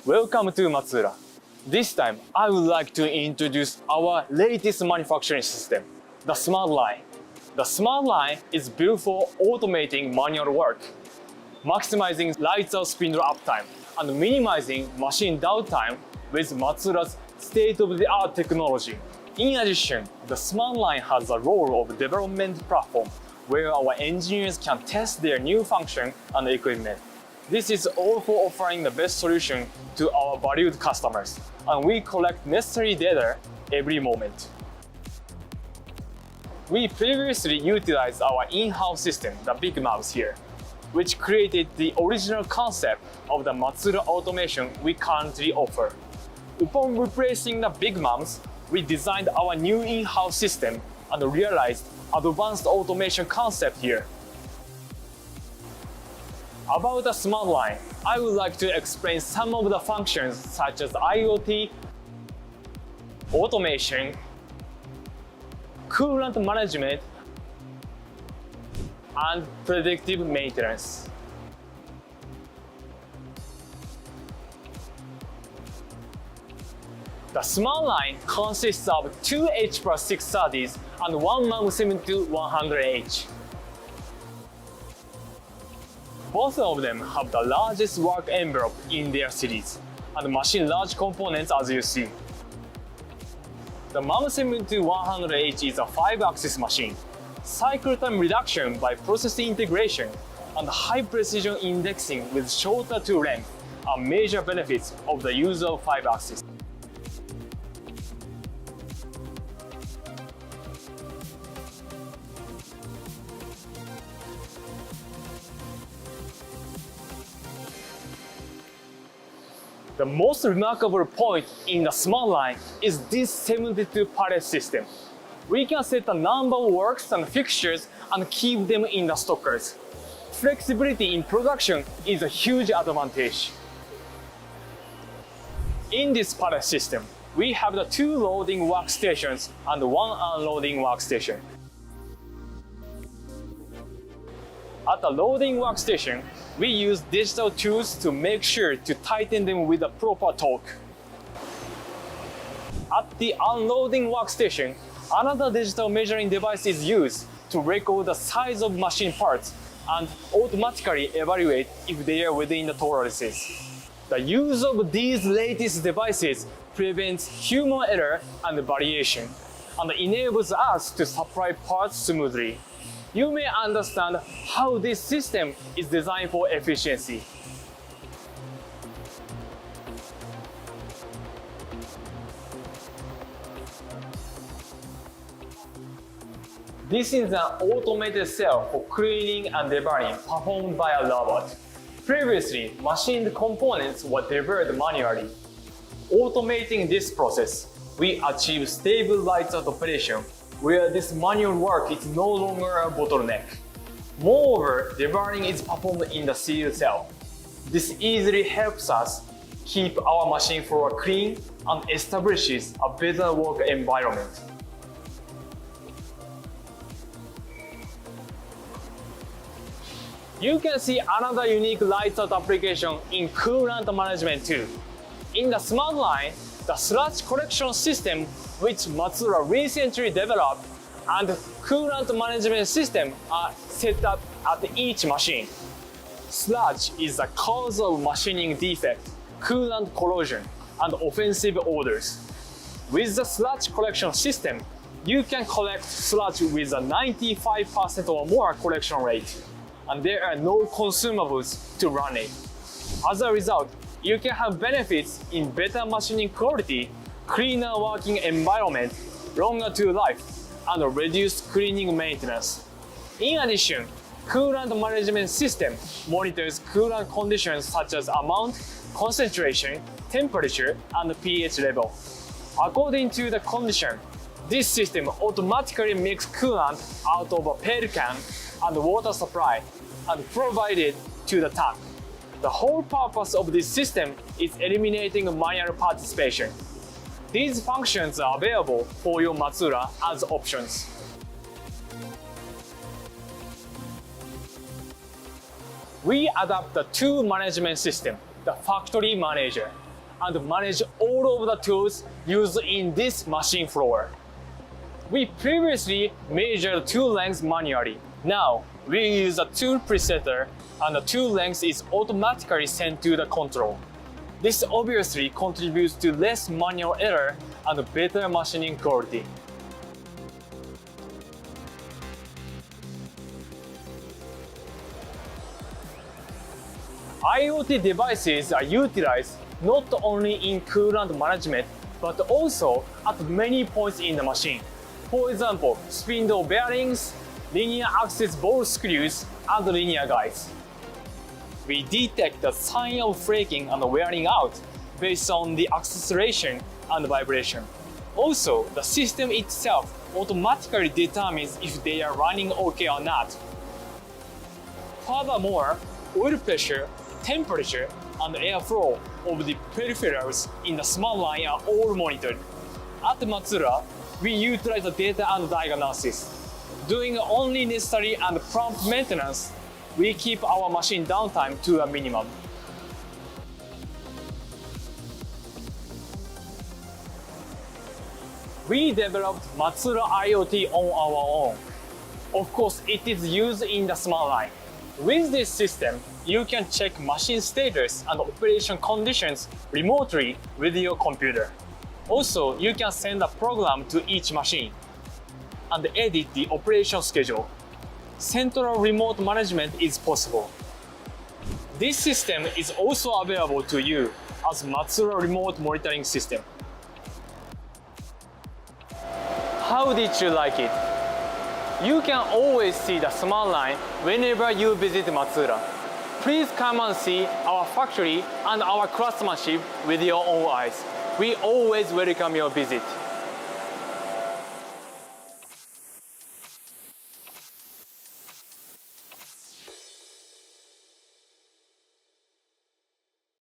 Welcome to Matsuura. This time, I would like to introduce our latest manufacturing system, the Smart Line. The Smart Line is built for automating manual work, maximizing lights-out spindle uptime, and minimizing machine downtime with Matsuura's state-of-the-art technology. In addition, the Smart Line has a role of development platform where our engineers can test their new function and equipment. This is all for offering the best solution to our valued customers, and we collect necessary data every moment. We previously utilized our in-house system, the Big Mouse here, which created the original concept of the Matsuura automation we currently offer. Upon replacing the Big Mouse, we designed our new in-house system and realized advanced automation concept here. About the Smart Line, I would like to explain some of the functions such as IoT, automation, coolant management, and predictive maintenance. The Smart Line consists of two H+630s and one MAM 72-100H. Both of them have the largest work envelope in their series and machine large components as you see. The MAM 72-100H is a 5-axis machine. Cycle time reduction by process integration and high precision indexing with shorter tool length are major benefits of the use of 5-axis. The most remarkable point in the Smart Line is this 72 pallet system. We can set a number of works and fixtures and keep them in the stockers. Flexibility in production is a huge advantage. In this pallet system, we have the 2 loading workstations and 1 unloading workstation. At the loading workstation, we use digital tools to make sure to tighten them with the proper torque. At the unloading workstation, another digital measuring device is used to record the size of machine parts and automatically evaluate if they are within the tolerances. The use of these latest devices prevents human error and variation and enables us to supply parts smoothly. You may understand how this system is designed for efficiency. This is an automated cell for cleaning and deburring performed by a robot. Previously, machined components were deburred manually. Automating this process, we achieve stable lights-out operation where this manual work is no longer a bottleneck. Moreover, deburring is performed in the sealed cell. This easily helps us keep our machine floor clean and establishes a better work environment. You can see another unique lights-out application in coolant management too. In the Smart Line, the sludge collection system which Matsuura recently developed and coolant management system are set up at each machine. Sludge is the cause of machining defect, coolant corrosion, and offensive odors. With the sludge collection system, you can collect sludge with a 95% or more collection rate, and there are no consumables to run it. As a result, you can have benefits in better machining quality, cleaner working environment, longer tool life, and reduced cleaning maintenance. In addition, coolant management system monitors coolant conditions such as amount, concentration, temperature, and pH level. According to the condition, this system automatically makes coolant out of a pail can and water supply and provide it to the tank. The whole purpose of this system is eliminating manual participation. These functions are available for your Matsuura as options. We adapt the tool management system, the factory manager. and manage all of the tools used in this machine floor. We previously measured tool lengths manually. Now, we use a tool presetter and the tool length is automatically sent to the control. This obviously contributes to less manual error and better machining quality. IoT devices are utilized not only in coolant management but also at many points in the machine. For example, spindle bearings, linear axis ball screws, and linear guides. We detect the sign of flaking and wearing out based on the acceleration and vibration. Also, the system itself automatically determines if they are running okay or not. Furthermore, oil pressure, temperature, and airflow of the peripherals in the smart line are all monitored. At Matsuura, we utilize the data and diagnosis. Doing only necessary and prompt maintenance, we keep our machine downtime to a minimum. We developed Matsuura IoT on our own. Of course, it is used in the smart line. With this system, you can check machine status and operation conditions remotely with your computer. Also, you can send a program to each machine and edit the operation schedule. Central remote management is possible. This system is also available to you as Matsuura remote monitoring system. How did you like it? You can always see the smart line whenever you visit Matsuura. Please come and see our factory and our craftsmanship with your own eyes. We always welcome your visit.